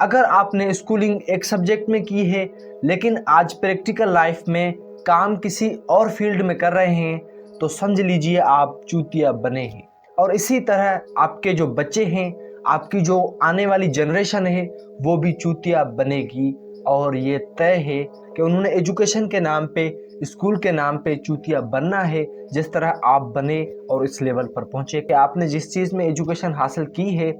अगर आपने स्कूलिंग एक सब्जेक्ट में की है लेकिन आज प्रैक्टिकल लाइफ में काम किसी और फील्ड में कर रहे हैं तो समझ लीजिए आप चूतिया बने हैं। और इसी तरह आपके जो बच्चे हैं, आपकी जो आने वाली जनरेशन है वो भी चूतिया बनेगी। और ये तय है कि उन्होंने एजुकेशन के नाम पे, स्कूल के नाम पे चूतिया बनना है, जिस तरह आप बने और इस लेवल पर पहुंचे कि आपने जिस चीज़ में एजुकेशन हासिल की है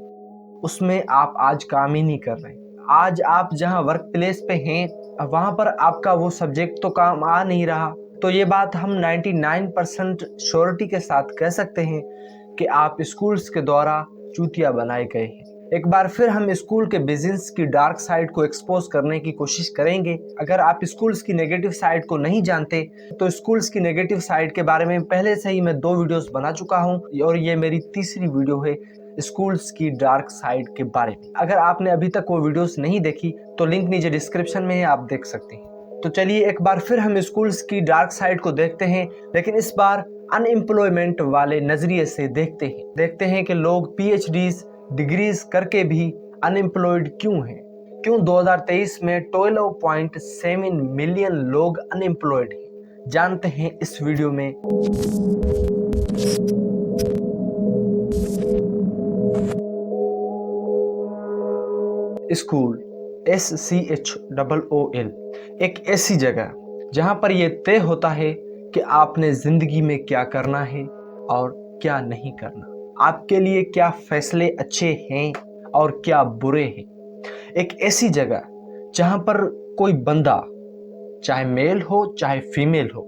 उसमें आप आज काम ही नहीं कर रहे। आज आप जहां वर्क प्लेस पे हैं वहां पर आपका वो सब्जेक्ट तो काम आ नहीं रहा। तो ये बात हम 99% श्योरिटी के साथ कह सकते हैं कि आप स्कूल्स के द्वारा चूतिया बनाए गए हैं। एक बार फिर हम स्कूल के बिजनेस की डार्क साइड को एक्सपोज करने की कोशिश करेंगे। अगर आप स्कूल्स की नेगेटिव साइड को नहीं जानते तो स्कूल्स की नेगेटिव साइड के बारे में पहले से ही मैं 2 वीडियोस बना चुका हूं और ये मेरी तीसरी वीडियो है स्कूल्स की डार्क साइड के बारे में। अगर आपने अभी तक वो वीडियोस नहीं देखी तो लिंक नीचे डिस्क्रिप्शन में है, आप देख सकते हैं। तो चलिए एक बार फिर हम स्कूल्स की डार्क साइड को देखते हैं, लेकिन इस बार अनएम्प्लॉयमेंट वाले नजरिए से देखते हैं कि लोग पीएचडीज डिग्रीज करके भी अनएम्प्लॉयड क्यों हैं। क्यों 2023 में 12.7 मिलियन लोग अनएम्प्लॉयड हैं, जानते हैं इस वीडियो में। स्कूल SCHOOL एक ऐसी जगह जहां पर यह तय होता है कि आपने जिंदगी में क्या करना है और क्या नहीं करना, आपके लिए क्या फैसले अच्छे हैं और क्या बुरे हैं। एक ऐसी जगह जहां पर कोई बंदा, चाहे मेल हो चाहे फीमेल हो,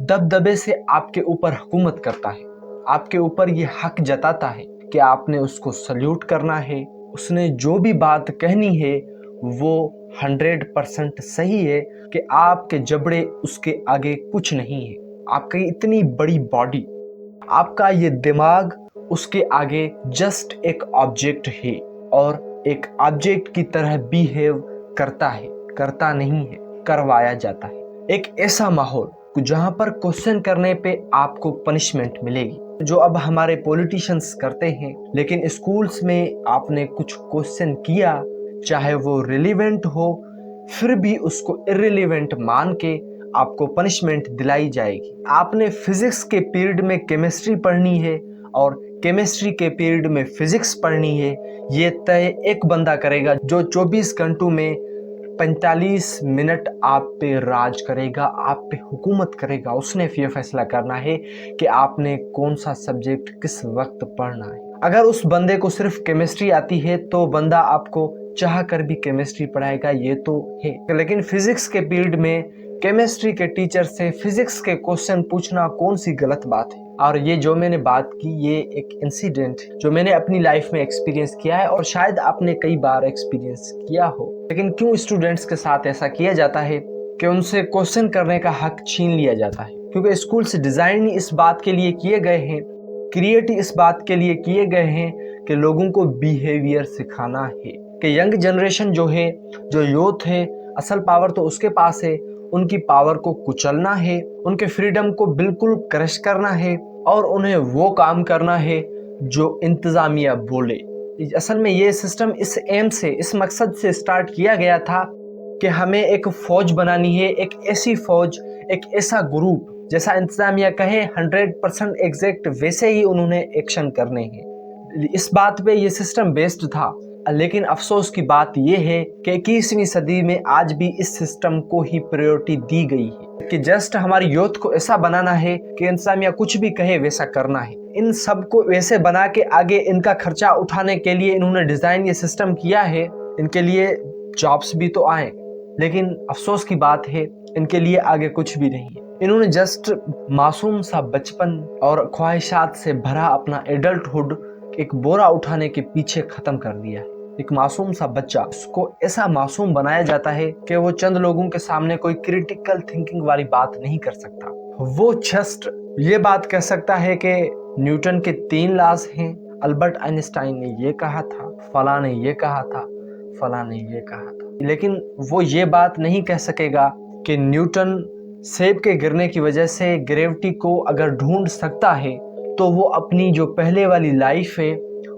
दबदबे से आपके ऊपर हुकूमत करता है, आपके ऊपर ये हक जताता है कि आपने उसको सल्यूट करना है। उसने जो भी बात कहनी है वो 100% सही है कि आपके जबड़े उसके आगे कुछ नहीं है। आपकी इतनी बड़ी बॉडी, आपका ये दिमाग उसके आगे जस्ट एक ऑब्जेक्ट है और एक ऑब्जेक्ट की तरह बिहेव करता है, करता नहीं है, करवाया जाता है। एक ऐसा माहौल जहां पर क्वेश्चन करने पे आपको पनिशमेंट मिलेगी, जो अब हमारे पॉलिटिशियंस करते हैं। लेकिन स्कूल्स में आपने कुछ क्वेश्चन किया, चाहे वो रिलेवेंट हो, फिर भी उसको इर्रिलेवेंट मान के आपको पनिशमेंट दिलाई जाएगी। आपने फिजिक्स के पीरियड में केमिस्ट्री पढ़नी है और केमिस्ट्री के पीरियड में फिजिक्स पढ़नी है, ये तय एक बंदा करेगा जो 24 घंटों में 45 मिनट आप पे राज करेगा, आप पे हुकूमत करेगा। उसने ये फैसला करना है कि आपने कौन सा सब्जेक्ट किस वक्त पढ़ना है। अगर उस बंदे को सिर्फ केमिस्ट्री आती है तो बंदा आपको चाह कर भी केमिस्ट्री पढ़ाएगा, ये तो है। लेकिन फिजिक्स के पीरियड में केमिस्ट्री के टीचर से फिजिक्स के क्वेश्चन पूछना कौन सी गलत बात है। और ये जो मैंने बात की, ये एक इंसिडेंट जो मैंने अपनी लाइफ में एक्सपीरियंस किया है और शायद आपने कई बार एक्सपीरियंस किया हो। लेकिन क्यों स्टूडेंट्स के साथ ऐसा किया जाता है कि उनसे क्वेश्चन करने का हक छीन लिया जाता है? क्योंकि स्कूल से डिजाइन इस बात के लिए किए गए हैं, क्रिएट इस बात के लिए किए गए हैं कि लोगों को बिहेवियर सिखाना है कि यंग जनरेशन जो है, जो यूथ है, असल पावर तो उसके पास है, उनकी पावर को कुचलना है, उनके फ्रीडम को बिल्कुल क्रश करना है और उन्हें वो काम करना है जो इंतजामिया बोले। असल में ये सिस्टम इस एम से, इस मकसद से स्टार्ट किया गया था कि हमें एक फौज बनानी है, एक ऐसी फौज, एक ऐसा ग्रुप जैसा इंतजामिया कहे 100% एग्जैक्ट वैसे ही उन्होंने एक्शन करने हैं। इस बात पे ये सिस्टम बेस्ड था। लेकिन अफसोस की बात यह है कि 21वीं सदी में आज भी इस सिस्टम को ही प्रायोरिटी दी गई है कि जस्ट हमारी यूथ को ऐसा बनाना है कि इंतजामिया कुछ भी कहे वैसा करना है। इन सब को वैसे बना के आगे इनका खर्चा उठाने के लिए इन्होंने डिजाइन ये सिस्टम किया है, इनके लिए जॉब्स भी तो आए। लेकिन अफसोस की बात है इनके लिए आगे कुछ भी नहीं है। इन्होंने जस्ट मासूम सा बचपन और ख्वाहिशात से भरा अपना एडल्टहुड एक बोरा उठाने के पीछे खत्म कर दिया है। एक मासूम सा बच्चा, उसको ऐसा मासूम बनाया जाता है कि वो चंद लोगों के सामने कोई क्रिटिकल थिंकिंग वाली बात नहीं कर सकता। वो जस्ट ये बात कह सकता है कि न्यूटन के 3 लॉज हैं, अल्बर्ट आइंस्टाइन ने ये कहा था, फला ने ये कहा था, फला ने ये कहा था। लेकिन वो ये बात नहीं कह सकेगा कि न्यूटन सेब के गिरने की वजह से ग्रेविटी को अगर ढूंढ सकता है तो वो अपनी जो पहले वाली लाइफ है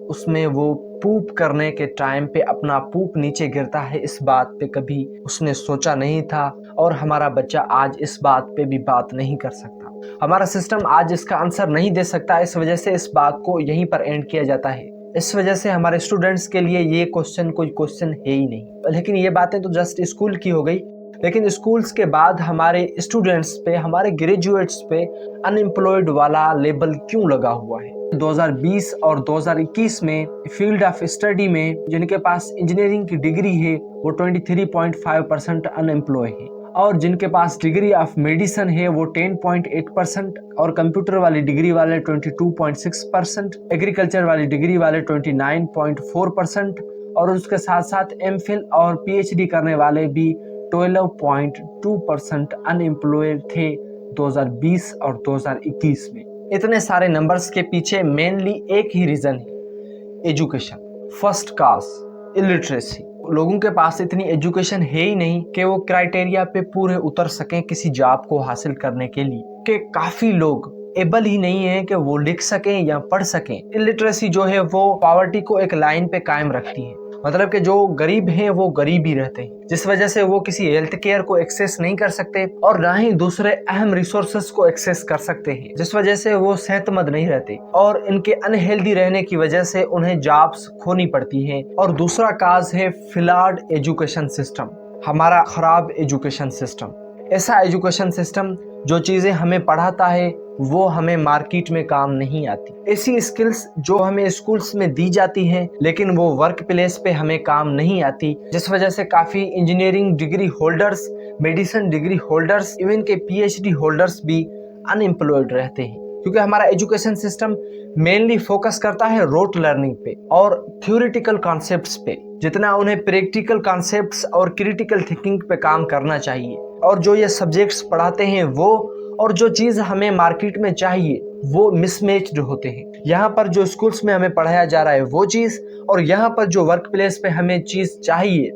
उसमें वो पूप करने के टाइम पे अपना पूप नीचे गिरता है, इस बात पे कभी उसने सोचा नहीं था। और हमारा बच्चा आज इस बात पे भी बात नहीं कर सकता। हमारा सिस्टम आज इसका आंसर नहीं दे सकता, इस वजह से इस बात को यहीं पर एंड किया जाता है। इस वजह से हमारे स्टूडेंट्स के लिए ये क्वेश्चन कोई क्वेश्चन है ही नहीं। लेकिन ये बातें तो जस्ट स्कूल की हो गई, लेकिन स्कूल्स के बाद हमारे स्टूडेंट्स पे, हमारे ग्रेजुएट्स पे अनएम्प्लॉयड वाला लेबल क्यों लगा हुआ है? 2020 और 2021 में फील्ड ऑफ स्टडी में जिनके पास इंजीनियरिंग की डिग्री है वो 23.5% अनएम्प्लॉय है, और जिनके पास डिग्री ऑफ मेडिसिन है वो 10.8%, और कंप्यूटर वाली डिग्री वाले 22.6%, एग्रीकल्चर वाली डिग्री वाले 29.4%, और उसके साथ साथ एमफिल और पीएचडी करने वाले भी 12.2% अनएम्प्लॉयड थे 2020 और 2021 में। इतने सारे नंबर्स के पीछे मेनली एक ही रीजन है, एजुकेशन। First caste illiteracy. लोगों के पास इतनी एजुकेशन है ही नहीं कि वो क्राइटेरिया पे पूरे उतर सकें किसी जॉब को हासिल करने के लिए, कि काफी लोग एबल ही नहीं है कि वो लिख सकें या पढ़ सकें। इलिटरेसी जो है वो पॉवर्टी को एक लाइन पे कायम रखती है, मतलब कि जो गरीब हैं वो गरीब ही रहते हैं, जिस वजह से वो किसी हेल्थ केयर को एक्सेस नहीं कर सकते और ना ही दूसरे अहम रिसोर्सेस को एक्सेस कर सकते हैं, जिस वजह से वो सेहतमंद नहीं रहते और इनके अनहेल्दी रहने की वजह से उन्हें जॉब्स खोनी पड़ती हैं। और दूसरा काज है फ्लॉड एजुकेशन सिस्टम, हमारा खराब एजुकेशन सिस्टम। ऐसा एजुकेशन सिस्टम जो चीजें हमें पढ़ाता है वो हमें मार्केट में काम नहीं आती। ऐसी स्किल्स जो हमें स्कूल्स में दी जाती हैं लेकिन वो वर्क प्लेस पे हमें काम नहीं आती, जिस वजह से काफी engineering degree holders, medicine degree holders, even के पीएचडी होल्डर्स भी अनएम्प्लॉयड रहते हैं, क्योंकि हमारा एजुकेशन सिस्टम मेनली फोकस करता है रोट लर्निंग पे और थ्योरेटिकल कॉन्सेप्ट्स पे, जितना उन्हें प्रैक्टिकल कॉन्सेप्ट्स और क्रिटिकल थिंकिंग पे काम करना चाहिए। और जो ये सब्जेक्ट्स पढ़ाते हैं वो और जो चीज़ हमें मार्केट में चाहिए वो मिसमैच्ड होते हैं। यहाँ पर जो स्कूल्स में हमें पढ़ाया जा रहा है वो चीज़ और यहाँ पर जो वर्क प्लेस पे हमें चीज़ चाहिए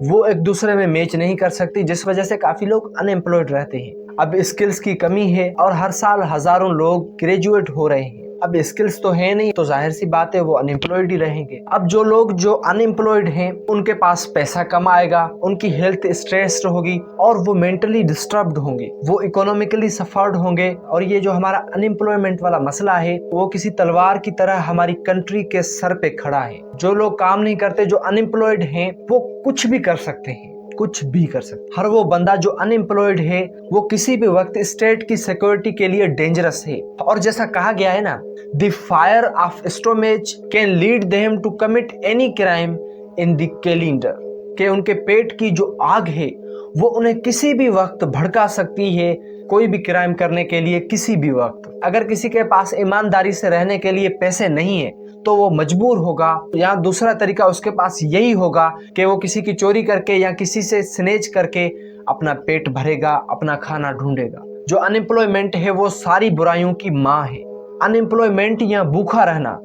वो एक दूसरे में मैच नहीं कर सकती, जिस वजह से काफ़ी लोग अनएम्प्लॉयड रहते हैं। अब स्किल्स की कमी है और हर साल हज़ारों लोग ग्रेजुएट हो रहे हैं। अब स्किल्स तो है नहीं तो जाहिर सी बात है वो अनएम्प्लॉयड ही रहेंगे। अब जो लोग जो अनएम्प्लॉयड हैं उनके पास पैसा कम आएगा, उनकी हेल्थ स्ट्रेस्ड होगी और वो मेंटली डिस्टर्ब्ड होंगे, वो इकोनॉमिकली सफर्ड होंगे। और ये जो हमारा अनएम्प्लॉयमेंट वाला मसला है वो किसी तलवार की तरह हमारी कंट्री के सर पे खड़ा है। जो लोग काम नहीं करते, जो अनएम्प्लॉयड हैं, वो कुछ भी कर सकते हैं, कुछ भी कर सकते। हर वो बंदा जो अनएम्प्लॉयड है वो किसी भी वक्त स्टेट की सिक्योरिटी के लिए डेंजरस है। और जैसा कहा गया है ना, the fire of stomach can lead them to commit any crime in the calendar, कि उनके पेट की जो आग है वो उन्हें किसी भी वक्त भड़का सकती है कोई भी क्राइम करने के लिए, किसी भी वक्त। अगर किसी के पास ईमानदारी से रहने के लिए पैसे नहीं है तो वो मजबूर होगा, या दूसरा तरीका उसके पास यही होगा कि वो किसी की चोरी करके या किसी से स्नेच करके अपना पेट भरेगा, अपना खाना ढूंढेगा। जो अनएम्प्लॉयमेंट है वो सारी बुराइयों की माँ है। अनएम्प्लॉयमेंट या भूखा रहना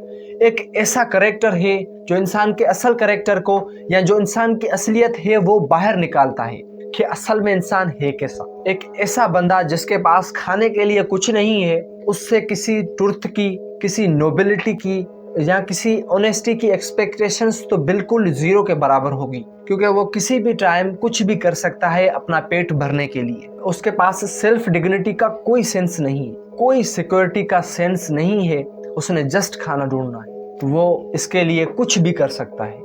एक ऐसा करेक्टर है जो इंसान के असल करेक्टर को या जो इंसान की असलियत है वो बाहर निकालता है कि असल में इंसान है कैसा। एक ऐसा बंदा जिसके पास खाने के लिए कुछ नहीं है, उससे किसी ट्रुथ की, किसी नोबिलिटी की या किसी ऑनेस्टी की एक्सपेक्टेशंस तो बिल्कुल जीरो के बराबर होगी, क्योंकि वो किसी भी टाइम कुछ भी कर सकता है अपना पेट भरने के लिए। उसके पास सेल्फ डिग्निटी का कोई सेंस नहीं, कोई सिक्योरिटी का सेंस नहीं है, उसने जस्ट खाना ढूंढना है, तो वो इसके लिए कुछ भी कर सकता है।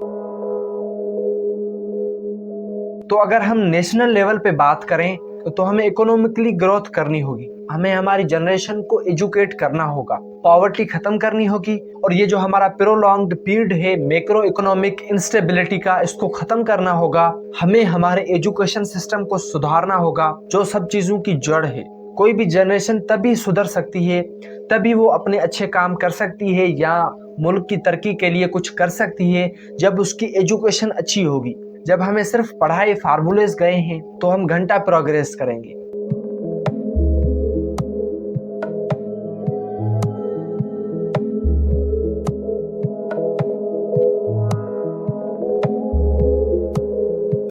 तो अगर हम नेशनल लेवल पे बात करें तो हमें इकोनॉमिकली ग्रोथ करनी होगी, हमें हमारी जनरेशन को एजुकेट करना होगा, पॉवर्टी खत्म करनी होगी, और ये जो हमारा प्रोलॉन्ग्ड पीरियड है मैक्रो इकोनॉमिक इंस्टेबिलिटी का, इसको खत्म करना होगा। हमें हमारे एजुकेशन सिस्टम को सुधारना होगा, जो सब चीज़ों की जड़ है। कोई भी जनरेशन तभी सुधर सकती है, तभी वो अपने अच्छे काम कर सकती है या मुल्क की तरक्की के लिए कुछ कर सकती है, जब उसकी एजुकेशन अच्छी होगी। जब हमें सिर्फ पढ़ाई फार्मूलेस गए हैं तो हम घंटा प्रोग्रेस करेंगे,